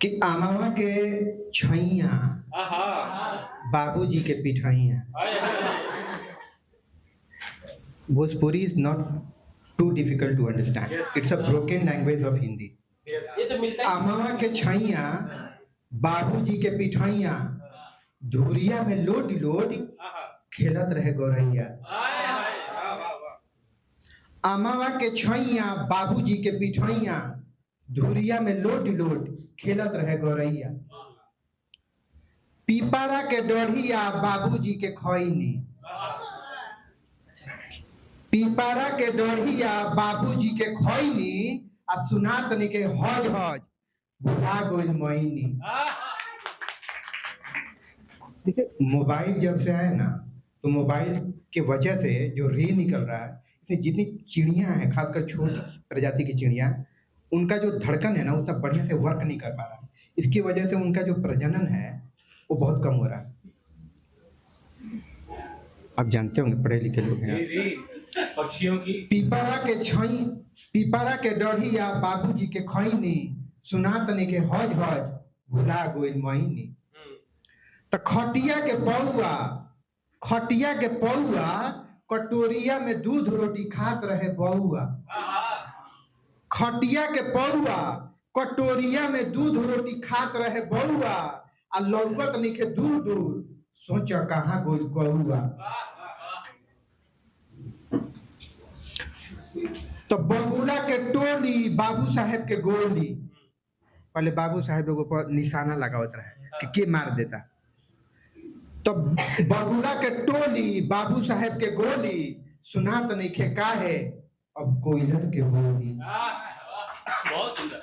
कि अमवा के छैया बाबूजी के पिठैया। Bhojpuri is not too difficult to understand. It's a broken language of Hindi. अमवा के छैया बाबूजी के पिठैया, धुरिया में लोट लोट खेलत रहे गौरैया। अमवा के छैया बाबूजी के पिठैया, धुरिया में लोट लोट खेलत रहे गौरैया। पीपरा के डढ़िया बाबूजी के खैनी, पीपरा के डढ़िया बाबूजी के खैनी, आ सुनात ने के हज हज भुला गोइल मैनी। देखिए, मोबाइल जब से आया ना, तो मोबाइल के वजह से जो रे निकल रहा है, इसमें जितनी चिड़ियां हैं, खासकर छोटी प्रजाति की चिड़ियां, उनका जो धड़कन है ना, उतना बढ़िया से वर्क नहीं कर पा रहा है। इसकी वजह से उनका जो प्रजनन है वो बहुत कम हो रहा है। आप जानते होंगे, पढ़े लिखे लोग हैं। पक्षियों की पीपरा के डढ़िया बाबूजी के खैनी, सुनात ने के हज हज भुला गोइल मैनी। तो खटिया के पौआ कटोरिया में दूध रोटी खात रहे बउआ। खटिया के पौआ कटोरिया में दूध रोटी खात रहे बउआ, आ लौकत निके दूर दूर सोच कहाँ गोइल कौआ। तो बबूला के टोली बाबू साहेब के गोली, पहले बाबू साहेब लोगों पर निशाना लगावत रहे कि के मार देता। तो बबूला के टोली बाबू साहेब के गोली, सुनात नहीं खे का है अब कोयलर के बोली। बहुत सुंदर।